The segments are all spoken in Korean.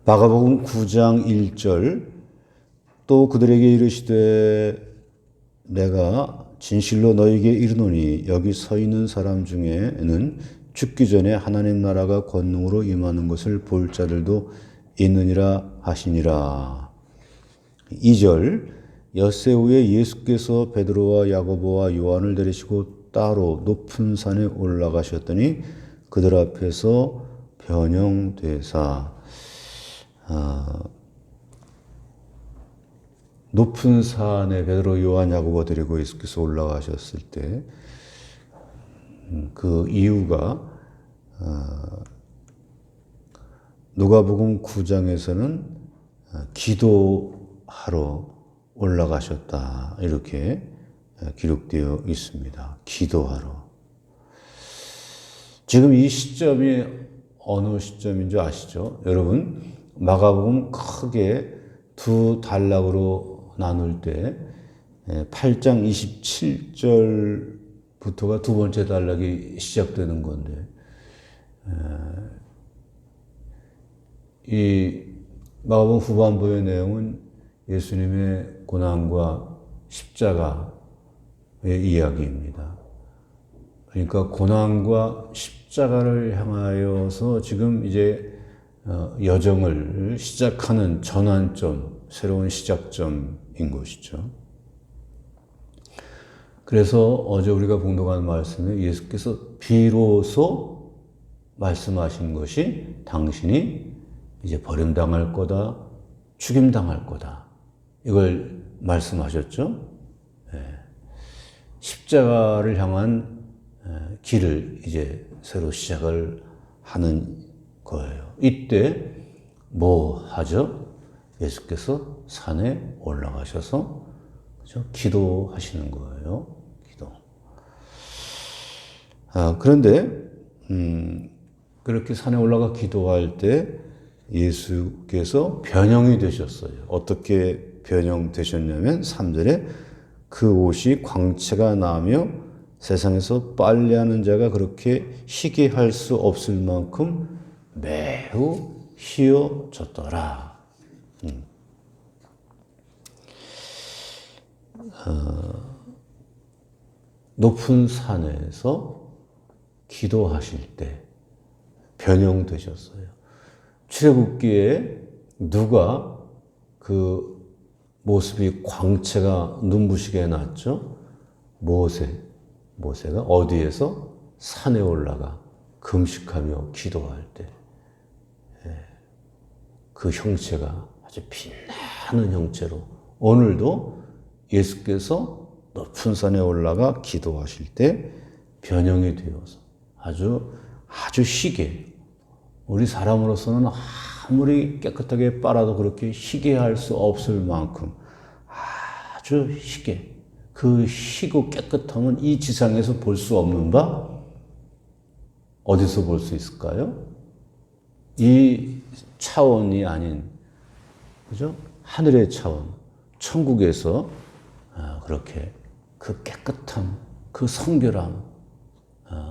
마가복음 9장 1절 또 그들에게 이르시되 내가 진실로 너희에게 이르노니 여기 서 있는 사람 중에는 죽기 전에 하나님 나라가 권능으로 임하는 것을 볼 자들도 있느니라 하시니라. 2절 엿새 후에 예수께서 베드로와 야고보와 요한을 데리시고 따로 높은 산에 올라가셨더니 그들 앞에서 변형되사 높은 산에 베드로, 요한, 야고보 데리고 예수께서 올라가셨을 때 그 이유가 누가복음 9장에서는 기도하러 올라가셨다 이렇게 기록되어 있습니다. 기도하러. 지금 이 시점이 어느 시점인 줄 아시죠? 여러분 마가복음 크게 두 단락으로 나눌 때 8장 27절부터가 두 번째 단락이 시작되는 건데 이 마가복음 후반부의 내용은 예수님의 고난과 십자가의 이야기입니다. 그러니까 고난과 십자가를 향하여서 지금 이제 여정을 시작하는 전환점, 새로운 시작점인 것이죠. 그래서 어제 우리가 봉독한 말씀에 예수께서 비로소 말씀하신 것이 당신이 이제 버림당할 거다, 죽임당할 거다. 이걸 말씀하셨죠. 십자가를 향한 길을 이제 새로 시작을 하는 거예요. 이때 뭐 하죠? 예수께서 산에 올라가셔서 그렇죠? 기도하시는 거예요. 기도. 그런데 그렇게 산에 올라가 기도할 때 예수께서 변형이 되셨어요. 어떻게 변형되셨냐면 3절에 그 옷이 광채가 나며 세상에서 빨래하는 자가 그렇게 희게 할 수 없을 만큼 매우 희어졌더라. 높은 산에서 기도하실 때 변형되셨어요. 출애굽기에 누가 그 모습이 광채가 눈부시게 났죠? 모세가 어디에서? 산에 올라가 금식하며 기도할 때 그 형체가 아주 빛나는 형체로 오늘도 예수께서 높은 산에 올라가 기도하실 때 변형이 되어서 아주 희게 우리 사람으로서는 아무리 깨끗하게 빨아도 그렇게 희게 할 수 없을 만큼 아주 희게 그 희고 깨끗함은 이 지상에서 볼 수 없는 바 어디서 볼 수 있을까요? 이 차원이 아닌 그죠? 하늘의 차원, 천국에서 그렇게 그 깨끗함, 그 성결함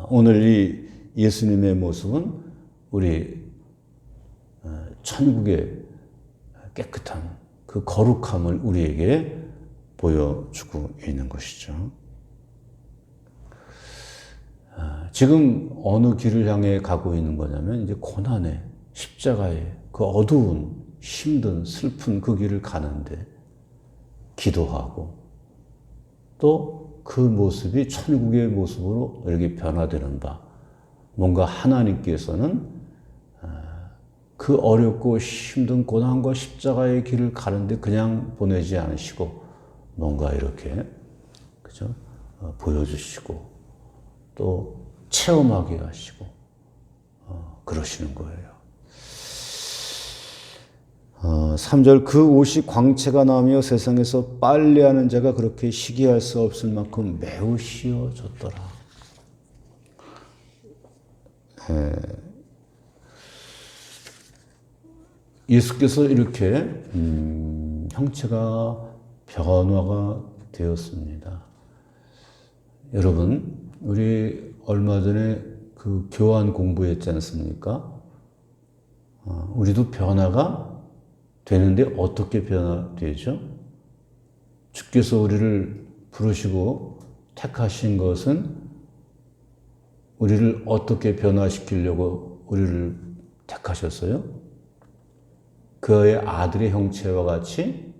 오늘 이 예수님의 모습은 우리 천국의 깨끗함, 그 거룩함을 우리에게 보여주고 있는 것이죠. 지금 어느 길을 향해 가고 있는 거냐면 이제 고난의 십자가의 그 어두운 힘든 슬픈 그 길을 가는데 기도하고 또 그 모습이 천국의 모습으로 이렇게 변화되는 바 뭔가 하나님께서는 그 어렵고 힘든 고난과 십자가의 길을 가는데 그냥 보내지 않으시고 뭔가 이렇게 그죠? 보여주시고 또 체험하게 하시고 그러시는 거예요. 3절 그 옷이 광채가 나며 세상에서 빨래하는 자가 그렇게 희게할 수 없을 만큼 매우 희어졌더라. 예수께서 이렇게 형체가 변화가 되었습니다. 여러분 우리 얼마 전에 그 교환 공부했지 않습니까? 우리도 변화가 되는데 어떻게 변화되죠? 주께서 우리를 부르시고 택하신 것은 우리를 어떻게 변화시키려고 우리를 택하셨어요? 그의 아들의 형체와 같이,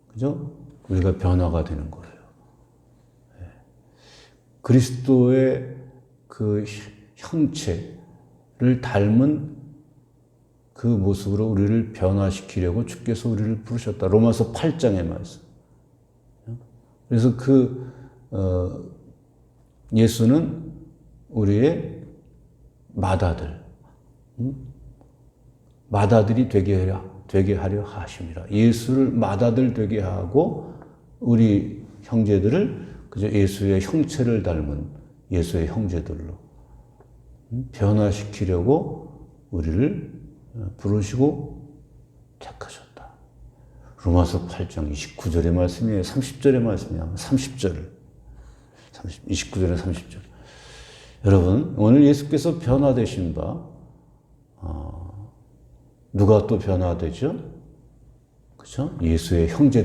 그죠? 우리가 변화가 되는 거예요. 그리스도의 그 형체를 닮은 그 모습으로 우리를 변화시키려고 주께서 우리를 부르셨다. 로마서 8장의 말씀. 그래서 예수는 우리의 맏아들이 되게 하려 하심이라. 예수를 맏아들 되게 하고 우리 형제들을 그저 예수의 형체를 닮은 예수의 형제들로 변화시키려고 우리를 부르시고 택하셨다. 로마서 8장 29절의 말씀이에요. 30절의 말씀이에요. 30절. 29절에 30절. 여러분, 오늘 예수께서 변화되신 바, 누가 또 변화되죠? 그죠? 예수의 형제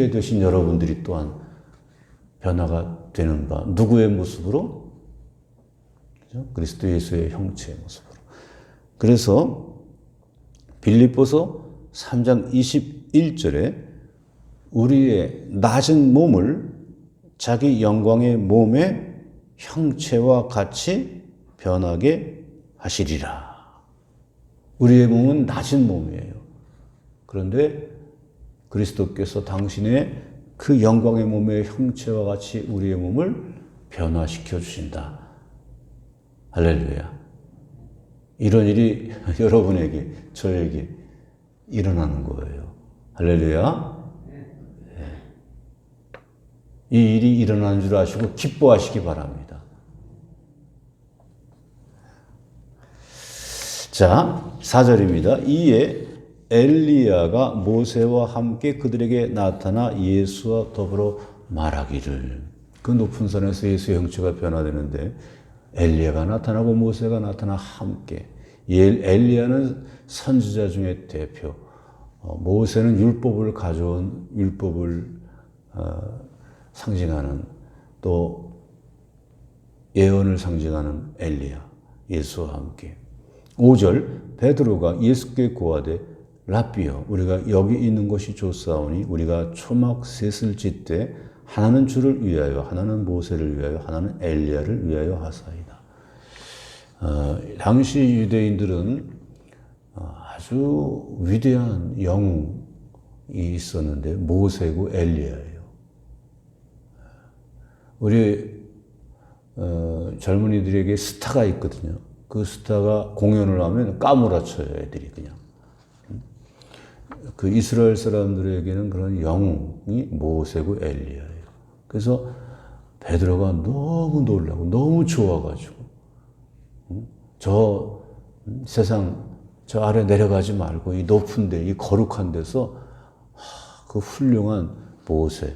되신 여러분들이 또한 변화가 되는 바, 누구의 모습으로? 그죠? 그리스도 예수의 형체의 모습으로. 그래서 빌립보서 3장 21절에 우리의 낮은 몸을 자기 영광의 몸의 형체와 같이 변하게 하시리라. 우리의 몸은 낮은 몸이에요. 그런데 그리스도께서 당신의 그 영광의 몸의 형체와 같이 우리의 몸을 변화시켜 주신다. 할렐루야. 이런 일이 여러분에게, 저에게 일어나는 거예요. 할렐루야. 이 일이 일어나는 줄 아시고 기뻐하시기 바랍니다. 자, 4절입니다. 이에 엘리야가 모세와 함께 그들에게 나타나 예수와 더불어 말하기를. 그 높은 산에서 예수의 형체가 변화되는데 엘리야가 나타나고 모세가 나타나 함께. 엘리야는 선지자 중에 대표, 모세는 율법을 가져온 율법을 상징하는, 또 예언을 상징하는 엘리야, 예수와 함께. 5절, 베드로가 예수께 고하되 랍비여, 우리가 여기 있는 것이 좋사오니 우리가 초막 셋을 짓되 하나는 주를 위하여, 하나는 모세를 위하여, 하나는 엘리야를 위하여 하사이다. 당시 유대인들은 아주 위대한 영웅이 있었는데 모세고 엘리야예요. 우리 젊은이들에게 스타가 있거든요. 그 스타가 공연을 하면 까무라쳐요, 애들이 그냥. 그 이스라엘 사람들에게는 그런 영웅이 모세고 엘리야예요. 그래서 베드로가 너무 놀라고 너무 좋아가지고 저 세상 저 아래 내려가지 말고 이 높은 데, 이 거룩한 데서 그 훌륭한 모세,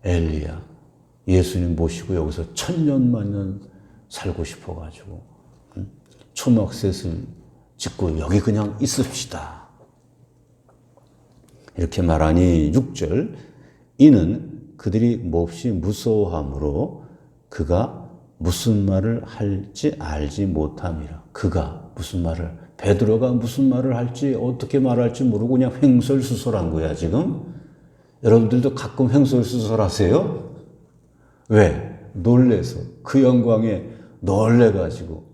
엘리야, 예수님 모시고 여기서 천년만년 살고 싶어가지고 초막셋을 짓고 여기 그냥 있읍시다. 이렇게 말하니 6절, 이는 그들이 몹시 무서워함으로 그가 무슨 말을 할지 알지 못함이라. 그가 무슨 말을, 베드로가 무슨 말을 할지 어떻게 말할지 모르고 그냥 횡설수설한 거야 지금. 여러분들도 가끔 횡설수설하세요? 왜? 놀래서, 그 영광에 놀래가지고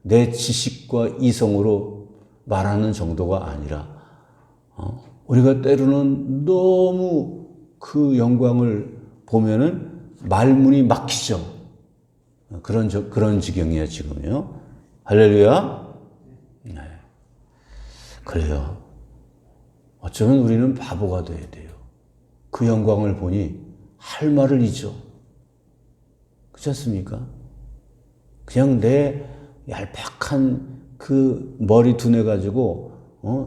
내 지식과 이성으로 말하는 정도가 아니라 우리가 때로는 너무 그 영광을 보면은 말문이 막히죠. 그런 지경이야 지금요. 할렐루야. 네. 그래요. 어쩌면 우리는 바보가 돼야 돼요. 그 영광을 보니 할 말을 잊어. 그렇지 않습니까? 그냥 내 얄팍한 그 머리 두뇌 가지고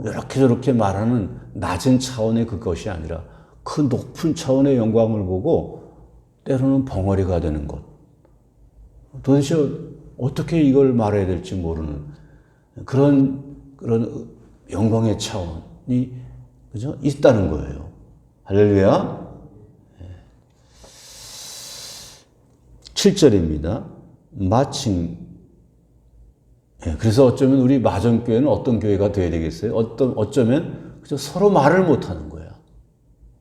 이렇게 저렇게 말하는 낮은 차원의 그것이 아니라 그 높은 차원의 영광을 보고 때로는 벙어리가 되는 것. 도대체 어떻게 이걸 말해야 될지 모르는 그런 영광의 차원이 그죠? 있다는 거예요. 할렐루야. 7절입니다. 마침 그래서 어쩌면 우리 마정교회는 어떤 교회가 되어야 되겠어요? 어쩌면 그저 서로 말을 못하는 거야.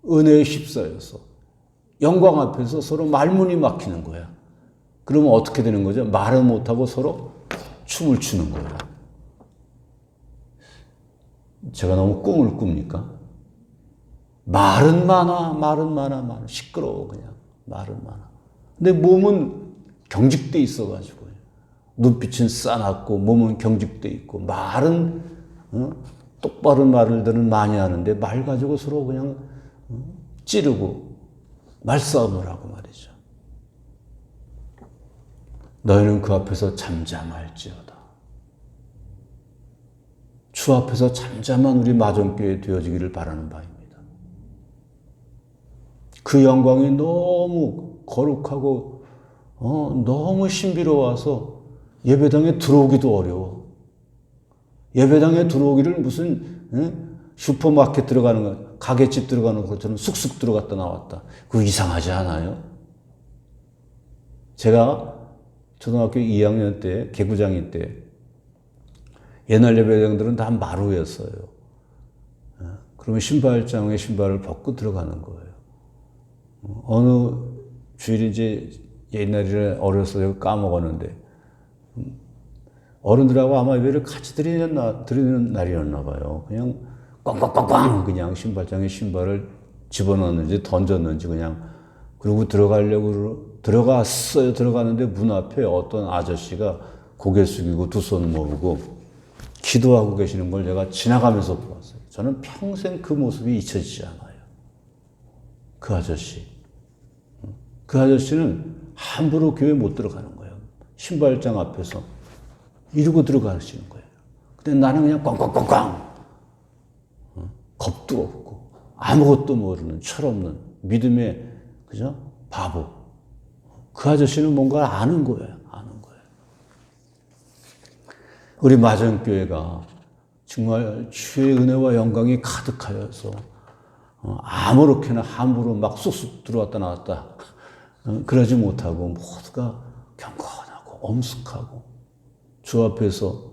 은혜에 휩싸여서 영광 앞에서 서로 말문이 막히는 거야. 그러면 어떻게 되는 거죠? 말은 못하고 서로 춤을 추는 거야. 제가 너무 꿈을 꿉니까? 말은 많아. 시끄러워, 그냥. 말은 많아. 근데 몸은 경직돼 있어가지고요. 눈빛은 싸납고, 몸은 경직돼 있고, 말은, 똑바른 말들은 많이 하는데, 말 가지고 서로 그냥, 찌르고, 말싸움을 하고 말이죠. 너희는 그 앞에서 잠잠할지어다. 주 앞에서 잠잠한 우리 마정교회 되어지기를 바라는 바입니다. 그 영광이 너무 거룩하고 너무 신비로워서 예배당에 들어오기도 어려워. 예배당에 들어오기를 무슨 슈퍼마켓 들어가는 거, 가게집 들어가는 것처럼 쑥쑥 들어갔다 나왔다. 그거 이상하지 않아요? 제가 초등학교 2학년 때, 개구장이 때 옛날 예배당들은 다 마루였어요. 그러면 신발장에 신발을 벗고 들어가는 거예요. 어느 주일인지 옛날에 어려서 까먹었는데 어른들하고 아마 예배를 같이 드리는 날이었나 봐요. 그냥 꽝꽝꽝꽝 그냥 신발장에 신발을 집어넣는지 던졌는지 그냥 그러고 들어갔어요. 들어가는데 문 앞에 어떤 아저씨가 고개 숙이고 두 손 모으고 기도하고 계시는 걸 제가 지나가면서 보았어요. 저는 평생 그 모습이 잊혀지지 않아요. 그 아저씨. 그 아저씨는 함부로 교회 못 들어가는 거예요. 신발장 앞에서 이러고 들어가시는 거예요. 근데 나는 그냥 꽝꽝꽝꽝. 겁도 없고 아무것도 모르는 철없는 믿음의 그죠? 바보. 그 아저씨는 뭔가 아는 거예요. 우리 마정교회가 정말 주의 은혜와 영광이 가득하여서 아무렇게나 함부로 막 쑥쑥 들어왔다 나왔다 그러지 못하고 모두가 경건하고 엄숙하고 주 앞에서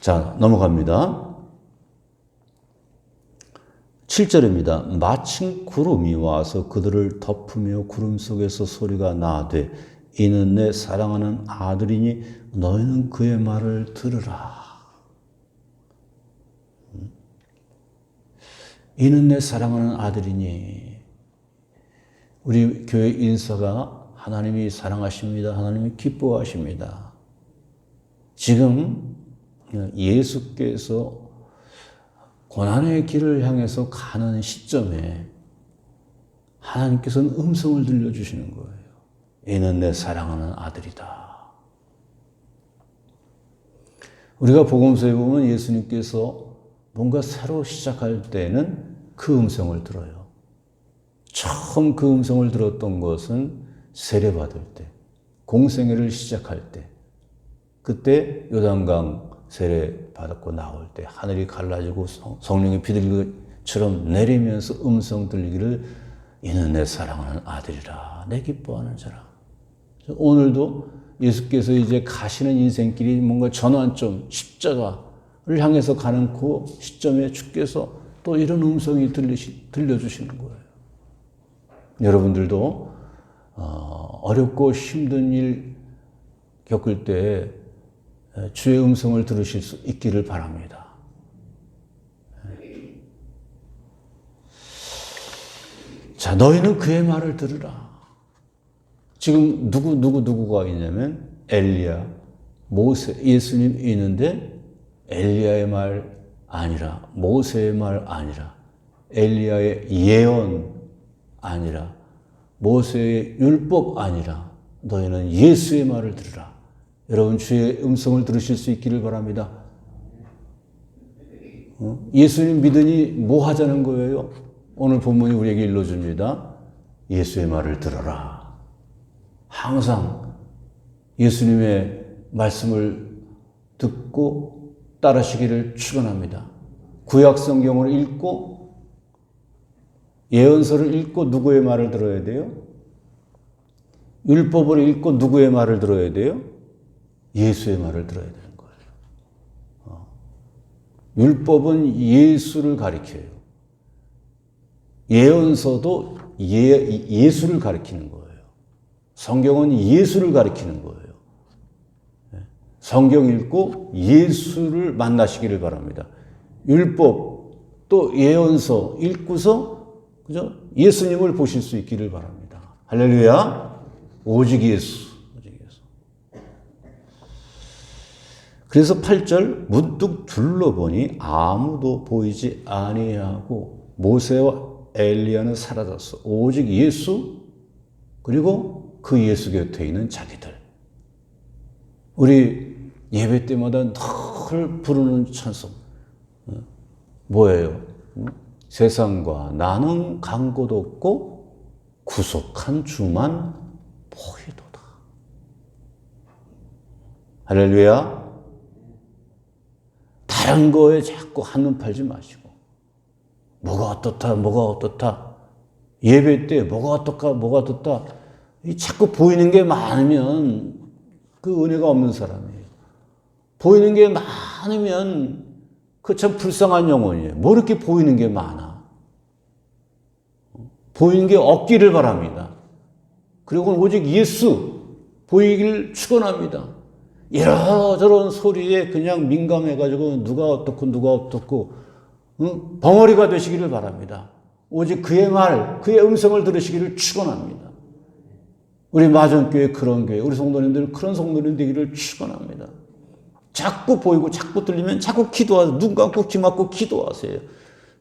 자 넘어갑니다. 7절입니다. 마침 구름이 와서 그들을 덮으며 구름 속에서 소리가 나되 이는 내 사랑하는 아들이니 너희는 그의 말을 들으라. 이는 내 사랑하는 아들이니 우리 교회 인사가 하나님이 사랑하십니다. 하나님이 기뻐하십니다. 지금 예수께서 고난의 길을 향해서 가는 시점에 하나님께서는 음성을 들려주시는 거예요. 이는 내 사랑하는 아들이다. 우리가 복음서에 보면 예수님께서 뭔가 새로 시작할 때는 그 음성을 들어요. 처음 그 음성을 들었던 것은 세례받을 때, 공생애를 시작할 때, 그때 요단강 세례 받았고 나올 때 하늘이 갈라지고 성령이 비둘기처럼 내리면서 음성 들리기를 이는 내 사랑하는 아들이라 내 기뻐하는 자라. 오늘도 예수께서 이제 가시는 인생길이 뭔가 전환점, 십자가를 향해서 가는 그 시점에 주께서 또 이런 음성이 들려주시는 거예요. 여러분들도 어렵고 힘든 일 겪을 때 주의 음성을 들으실 수 있기를 바랍니다. 자, 너희는 그의 말을 들으라. 지금 누구가 있냐면 엘리야, 모세, 예수님 있는데 엘리야의 말 아니라 모세의 말 아니라 엘리야의 예언 아니라 모세의 율법 아니라 너희는 예수의 말을 들으라. 여러분 주의 음성을 들으실 수 있기를 바랍니다. 예수님 믿으니 뭐 하자는 거예요? 오늘 본문이 우리에게 일러줍니다. 예수의 말을 들어라. 항상 예수님의 말씀을 듣고 따르시기를 축원합니다. 구약 성경을 읽고 예언서를 읽고 누구의 말을 들어야 돼요? 율법을 읽고 누구의 말을 들어야 돼요? 예수의 말을 들어야 되는 거예요. 율법은 예수를 가리켜요. 예언서도 예수를 가리키는 거예요. 성경은 예수를 가리키는 거예요. 성경 읽고 예수를 만나시기를 바랍니다. 율법 또 예언서 읽고서 그죠? 예수님을 보실 수 있기를 바랍니다. 할렐루야. 오직 예수. 오직 예수. 그래서 8절 문득 둘러보니 아무도 보이지 아니하고 모세와 엘리야는 사라졌어. 오직 예수 그리고 그 예수 곁에 있는 자기들. 우리 예배 때마다 늘 부르는 찬송 뭐예요? 세상과 나는 간 곳 없고 구속한 주만 보이도다. 할렐루야. 다른 거에 자꾸 한눈 팔지 마시고 뭐가 어떻다 뭐가 어떻다 예배 때 뭐가 어떻다 뭐가 어떻다 자꾸 보이는 게 많으면 그 은혜가 없는 사람이에요. 보이는 게 많으면 그 참 불쌍한 영혼이에요. 뭐 이렇게 보이는 게 많아. 보이는 게 없기를 바랍니다. 그리고 오직 예수 보이기를 축원합니다. 이러저런 소리에 그냥 민감해가지고 누가 어떻고 누가 어떻고 벙어리가 되시기를 바랍니다. 오직 그의 말, 그의 음성을 들으시기를 축원합니다. 우리 마전교회 그런 교회, 우리 성도님들 그런 성도님 되기를 축원합니다. 자꾸 보이고 자꾸 들리면 자꾸 기도하세요. 눈 감고 귀 막고 기도하세요.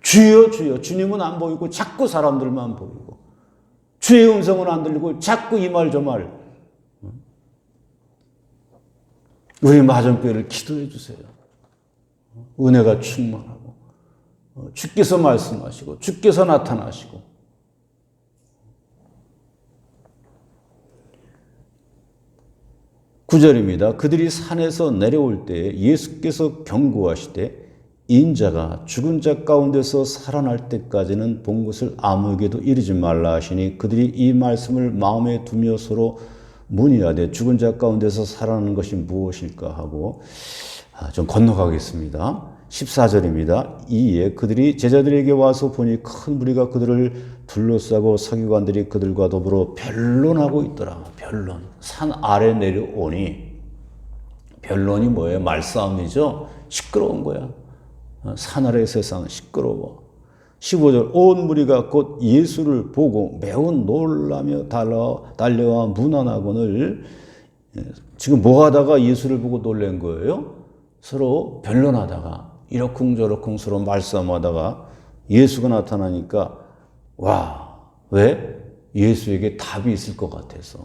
주여 주여. 주님은 안 보이고 자꾸 사람들만 보이고 주의 음성은 안 들리고 자꾸 이 말 저 말. 우리 마전교회를 기도해 주세요. 은혜가 충만하고 주께서 말씀하시고 주께서 나타나시고 9절입니다. 그들이 산에서 내려올 때 예수께서 경고하시되 인자가 죽은 자 가운데서 살아날 때까지는 본 것을 아무에게도 이르지 말라 하시니 그들이 이 말씀을 마음에 두며 서로 문의하되 죽은 자 가운데서 살아나는 것이 무엇일까 하고 좀 건너가겠습니다. 14절입니다. 이에 그들이 제자들에게 와서 보니 큰 무리가 그들을 둘러싸고 서기관들이 그들과 더불어 변론하고 있더라. 변론. 산 아래 내려오니 변론이 뭐예요? 말싸움이죠. 시끄러운 거야. 산 아래 세상은 시끄러워. 15절 온 무리가 곧 예수를 보고 매우 놀라며 달려와 문안하거늘 지금 뭐 하다가 예수를 보고 놀란 거예요? 서로 변론하다가 이러쿵저러쿵 서로 말싸움하다가 예수가 나타나니까 와, 왜? 예수에게 답이 있을 것 같아서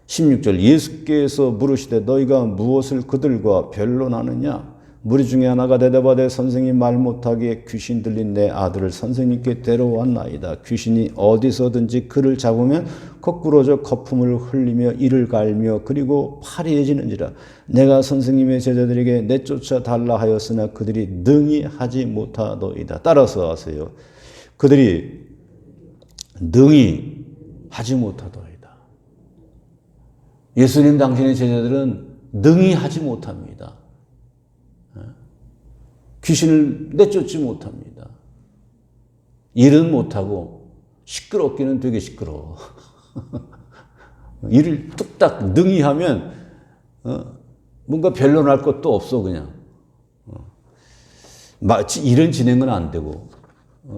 16절 예수께서 물으시되 너희가 무엇을 그들과 변론하느냐? 무리 중에 하나가 대답하되 선생님 말 못하게 귀신 들린 내 아들을 선생님께 데려왔나이다. 귀신이 어디서든지 그를 잡으면 거꾸로져 거품을 흘리며 이를 갈며 그리고 파리해지는지라. 내가 선생님의 제자들에게 내쫓아 달라 하였으나 그들이 능히 하지 못하더이다. 따라서 하세요. 그들이 능히 하지 못하더이다. 예수님 당신의 제자들은 능히 하지 못합니다. 귀신을 내쫓지 못합니다. 일은 못하고 시끄럽기는 되게 시끄러워. 일을 뚝딱 능히 하면 뭔가 변론할 것도 없어 그냥. 마치 일은 진행은 안 되고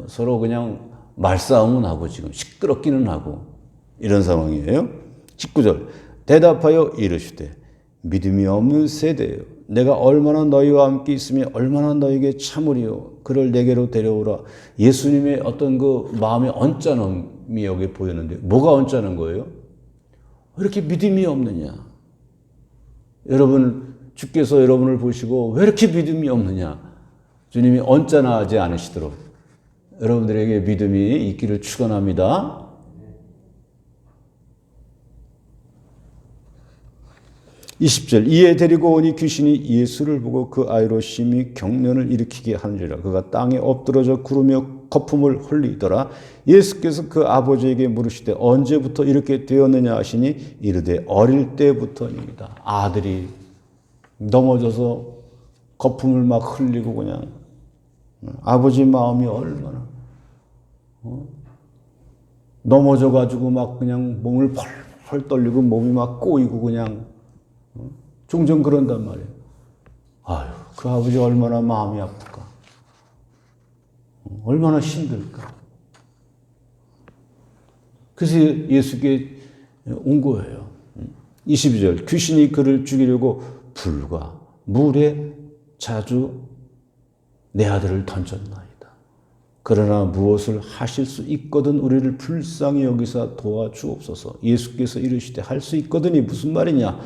서로 그냥 말싸움은 하고 지금 시끄럽기는 하고 이런 상황이에요. 19절 대답하여 이르시되 믿음이 없는 세대예요. 내가 얼마나 너희와 함께 있으며 얼마나 너희에게 참으리요. 그를 내게로 데려오라. 예수님의 어떤 그 마음의 언짢음이 여기 보이는데 뭐가 언짢은 거예요? 왜 이렇게 믿음이 없느냐? 여러분 주께서 여러분을 보시고 왜 이렇게 믿음이 없느냐? 주님이 언짢아하지 않으시도록 여러분들에게 믿음이 있기를 축원합니다. 20절 이에 데리고 오니 귀신이 예수를 보고 그 아이로 심히 경련을 일으키게 하느니라. 그가 땅에 엎드러져 구르며 거품을 흘리더라. 예수께서 그 아버지에게 물으시되 언제부터 이렇게 되었느냐 하시니 이르되 어릴 때부터입니다. 아들이 넘어져서 거품을 막 흘리고 그냥 아버지 마음이 얼마나 넘어져가지고 막 그냥 몸을 펄펄 떨리고 몸이 막 꼬이고 그냥 종종 그런단 말이에요. 아유, 그 아버지 얼마나 마음이 아플까. 얼마나 힘들까. 그래서 예수께 온 거예요. 22절 귀신이 그를 죽이려고 불과 물에 자주 내 아들을 던졌나이다. 그러나 무엇을 하실 수 있거든 우리를 불쌍히 여기사 도와주옵소서. 예수께서 이르시되 할 수 있거든이 무슨 말이냐.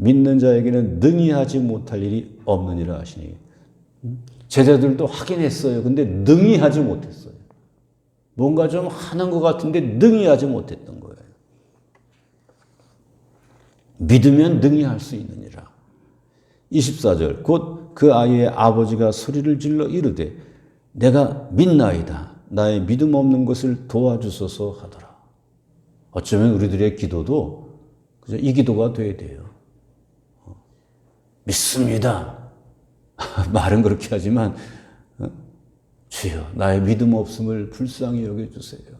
믿는 자에게는 능히 하지 못할 일이 없느니라 하시니. 제자들도 하긴 했어요. 근데 능히 하지 못했어요. 뭔가 좀 하는 것 같은데 능히 하지 못했던 거예요. 믿으면 능히 할 수 있느니라. 24절 곧 그 아이의 아버지가 소리를 질러 이르되 내가 믿나이다. 나의 믿음 없는 것을 도와주소서 하더라. 어쩌면 우리들의 기도도 이 기도가 돼야 돼요. 믿습니다. 말은 그렇게 하지만 주여 나의 믿음 없음을 불쌍히 여겨주세요.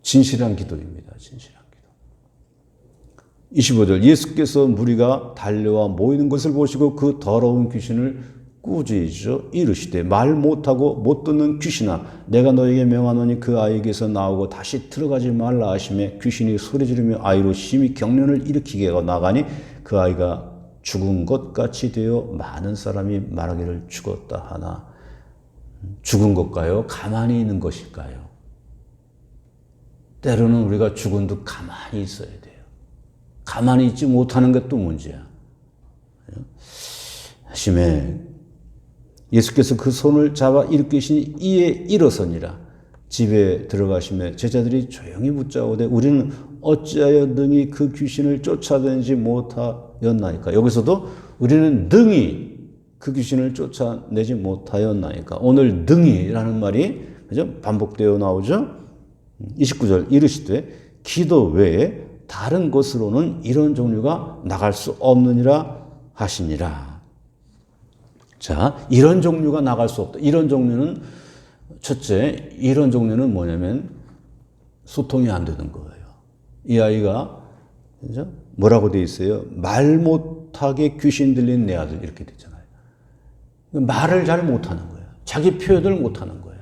진실한 기도입니다. 진실한 기도. 25절 예수께서 무리가 달려와 모이는 것을 보시고 그 더러운 귀신을 꾸짖으시어 이르시되 말 못하고 못 듣는 귀신아 내가 너에게 명하노니 그 아이에게서 나오고 다시 들어가지 말라 하시매 귀신이 소리지르며 아이로 심히 경련을 일으키게 나가니 그 아이가 죽은 것 같이 되어 많은 사람이 말하기를 죽었다 하나. 죽은 것일까요? 가만히 있는 것일까요? 때로는 우리가 죽은 듯 가만히 있어야 돼요. 가만히 있지 못하는 것도 문제야. 하심에 예수께서 그 손을 잡아 일으키시니 이에 일어서니라. 집에 들어가시며 제자들이 조용히 묻자오되 우리는 어찌하여 능히 그 귀신을 쫓아내지 못하였나이까. 여기서도 우리는 능히 그 귀신을 쫓아내지 못하였나이까. 오늘 능히라는 말이 그죠? 반복되어 나오죠. 29절 이르시되 기도 외에 다른 것으로는 이런 종류가 나갈 수 없느니라 하시니라. 자, 이런 종류가 나갈 수 없다. 이런 종류는 첫째, 이런 종류는 뭐냐면 소통이 안 되는 거예요. 이 아이가 그죠? 뭐라고 돼 있어요? 말 못하게 귀신 들린 내 아들 이렇게 되잖아요. 말을 잘 못하는 거예요. 자기 표현을 못하는 거예요.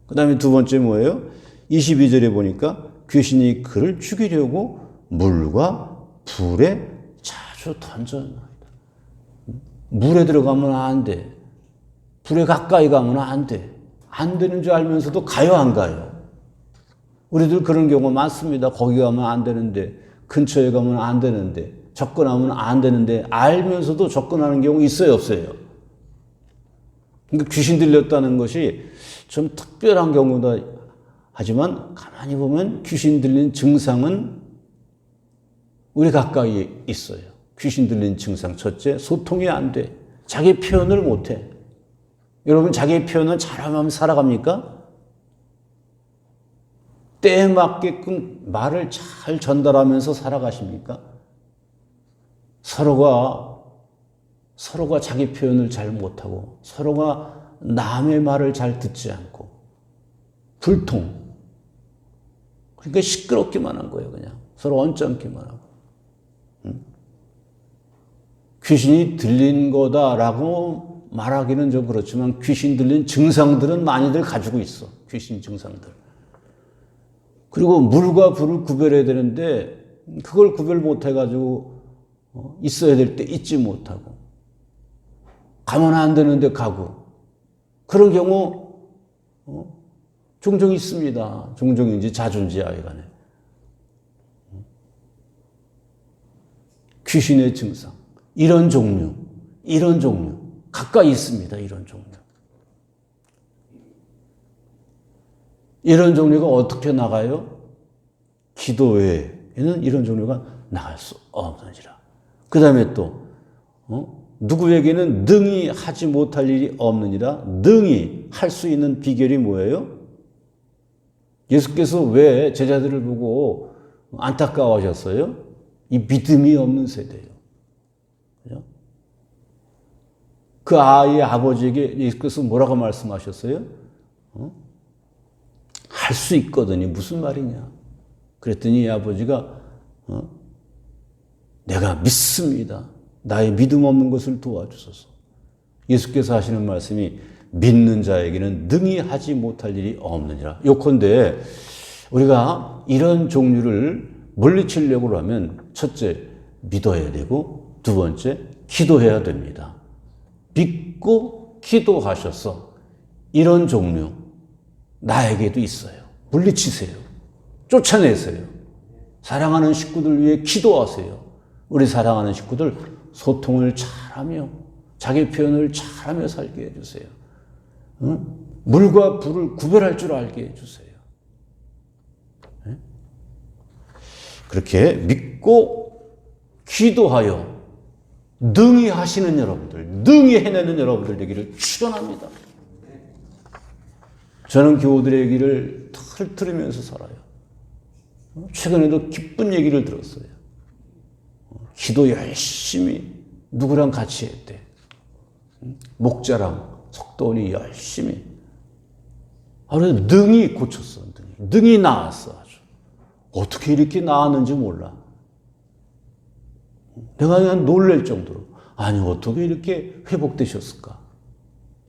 그 다음에 두 번째 뭐예요? 22절에 보니까 귀신이 그를 죽이려고 물과 불에 자주 던져나이다. 물에 들어가면 안 돼. 불에 가까이 가면 안 돼. 안 되는 줄 알면서도 가요, 안 가요? 우리들 그런 경우 많습니다. 거기 가면 안 되는데, 근처에 가면 안 되는데, 접근하면 안 되는데, 알면서도 접근하는 경우 있어요, 없어요? 그러니까 귀신 들렸다는 것이 좀 특별한 경우다. 하지만 가만히 보면 귀신 들린 증상은 우리 가까이 있어요. 귀신 들린 증상. 첫째, 소통이 안 돼. 자기 표현을 못 해. 여러분 자기 표현을 잘하면 살아갑니까? 때에 맞게끔 말을 잘 전달하면서 살아가십니까? 서로가 자기 표현을 잘 못하고 서로가 남의 말을 잘 듣지 않고 불통. 그러니까 시끄럽기만 한 거예요. 그냥 서로 언짢기만 하고. 귀신이 들린 거다라고 말하기는 좀 그렇지만 귀신 들린 증상들은 많이들 가지고 있어. 귀신 증상들. 그리고 물과 불을 구별해야 되는데 그걸 구별 못해가지고 있어야 될 때 있지 못하고 가면 안 되는데 가고 그런 경우 종종 있습니다. 종종인지 자주인지 아이간에. 귀신의 증상. 이런 종류 가까이 있습니다. 이런 종류. 이런 종류가 어떻게 나가요? 기도 외에 교회에는 이런 종류가 나갈 수 없느니라. 그 다음에 또 누구에게는 능히 하지 못할 일이 없느니라. 능히 할 수 있는 비결이 뭐예요? 예수께서 왜 제자들을 보고 안타까워하셨어요? 이 믿음이 없는 세대예요. 그죠? 그 아이의 아버지에게 예수께서 뭐라고 말씀하셨어요? 할 수 있거든요. 무슨 말이냐? 그랬더니 이 아버지가 내가 믿습니다. 나의 믿음 없는 것을 도와주소서. 예수께서 하시는 말씀이 믿는 자에게는 능히 하지 못할 일이 없느니라. 요컨대 우리가 이런 종류를 물리치려고 하면 첫째, 믿어야 되고 두 번째, 기도해야 됩니다. 믿고 기도하셔서 이런 종류 나에게도 있어요. 물리치세요. 쫓아내세요. 사랑하는 식구들 위해 기도하세요. 우리 사랑하는 식구들 소통을 잘하며 자기 표현을 잘하며 살게 해주세요. 물과 불을 구별할 줄 알게 해주세요. 그렇게 믿고 기도하여 능히 하시는 여러분들, 능히 해내는 여러분들 되기를 축원합니다. 저는 교우들의 얘기를 들으면서 살아요. 최근에도 기쁜 얘기를 들었어요. 기도 열심히 누구랑 같이 했대. 목자랑 석도원이 열심히. 그래서 능히 고쳤어. 능히 나았어. 아주. 어떻게 이렇게 나았는지 몰라. 내가 그냥 놀랄 정도로. 아니 어떻게 이렇게 회복되셨을까.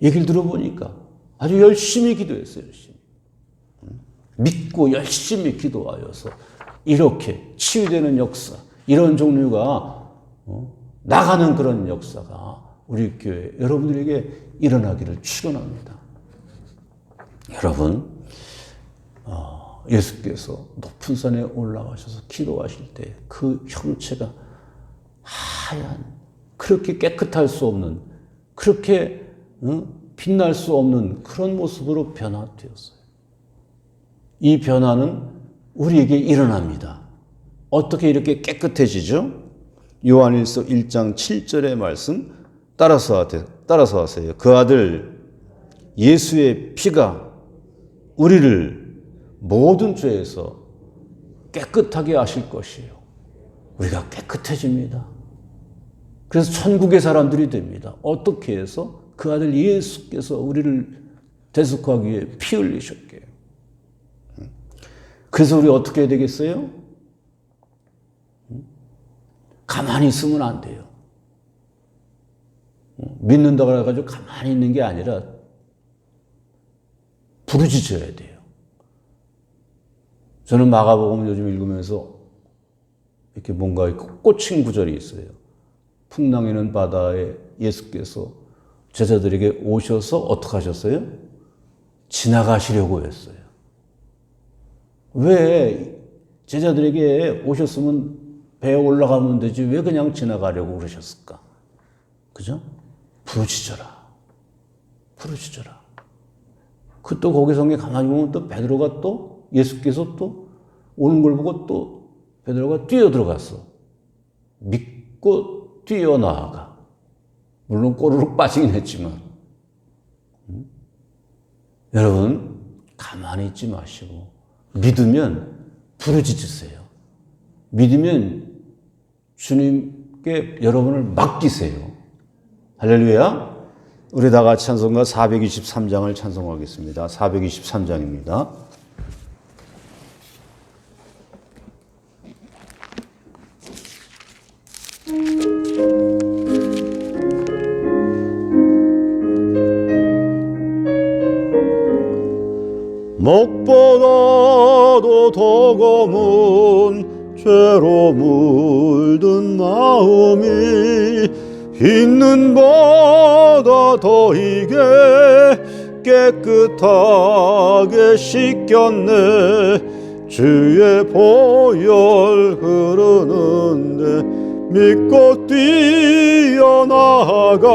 얘기를 들어보니까 아주 열심히 기도했어요. 열심히. 믿고 열심히 기도하여서 이렇게 치유되는 역사, 이런 종류가 나가는 그런 역사가 우리 교회 여러분들에게 일어나기를 축원합니다. 여러분, 예수께서 높은 산에 올라가셔서 기도하실 때 그 형체가 하얀, 그렇게 깨끗할 수 없는, 그렇게 빛날 수 없는 그런 모습으로 변화되었어요. 이 변화는 우리에게 일어납니다. 어떻게 이렇게 깨끗해지죠? 요한일서 1장 7절의 말씀 따라서 하세요. 그 아들 예수의 피가 우리를 모든 죄에서 깨끗하게 하실 것이에요. 우리가 깨끗해집니다. 그래서 천국의 사람들이 됩니다. 어떻게 해서? 그 아들 예수께서 우리를 대속하기 위해 피 흘리셨게요. 그래서 우리 어떻게 해야 되겠어요? 가만히 있으면 안 돼요. 믿는다고 해가지고 가만히 있는 게 아니라 부르짖어야 돼요. 저는 마가복음 요즘 읽으면서 이렇게 뭔가 꽂힌 구절이 있어요. 풍랑이는 바다에 예수께서 제자들에게 오셔서 어떻게 하셨어요? 지나가시려고 했어요. 왜 제자들에게 오셨으면 배에 올라가면 되지 왜 그냥 지나가려고 그러셨을까? 그죠? 부르짖어라. 부르짖어라. 그 또 거기 성경에 가만히 보면 또 베드로가 또 예수께서 또 오는 걸 보고 또 베드로가 뛰어들어갔어. 믿고 뛰어나아가. 물론 꼬르륵 빠지긴 했지만. 여러분 가만히 있지 마시고 믿으면 부르짖으세요. 믿으면 주님께 여러분을 맡기세요. 할렐루야. 우리 다 같이 찬송가 423장을 찬송하겠습니다. 423장입니다. 목보다도 더 검은 죄로 물든 마음이 있는 보다 더 이게 깨끗하게 씻겼네. 주의 보혈 흐르는데 믿고 뛰어나가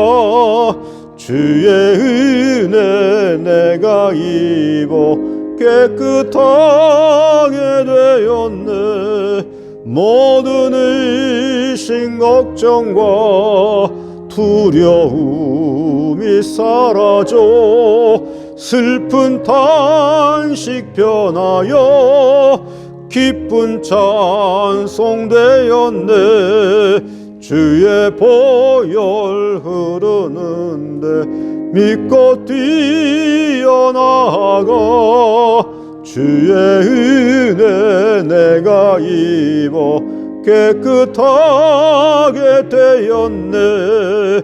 주의 은혜 내가 입어 깨끗하게 되었네. 모든 의심 걱정과 두려움이 사라져 슬픈 탄식 변하여 기쁜 찬송 되었네. 주의 보혈 흐르는데 믿고 뛰어나가 주의 은혜 내가 입어 깨끗하게 되었네.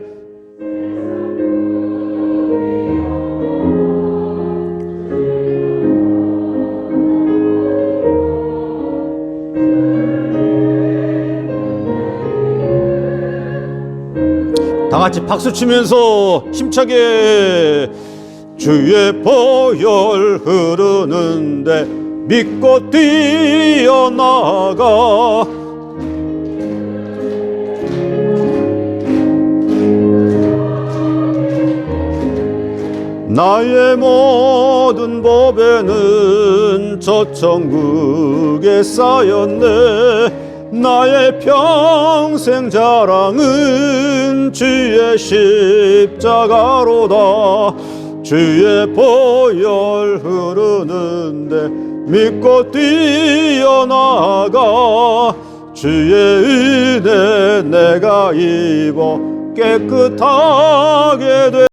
다 같이 박수 치면서 힘차게 주의 보혈 흐르는데 믿고 뛰어나가 나의 모든 법에는 저 천국에 쌓였네. 나의 평생 자랑은 주의 십자가로다. 주의 보혈 흐르는데 믿고 뛰어나가 주의 은혜 내가 입어 깨끗하게 돼.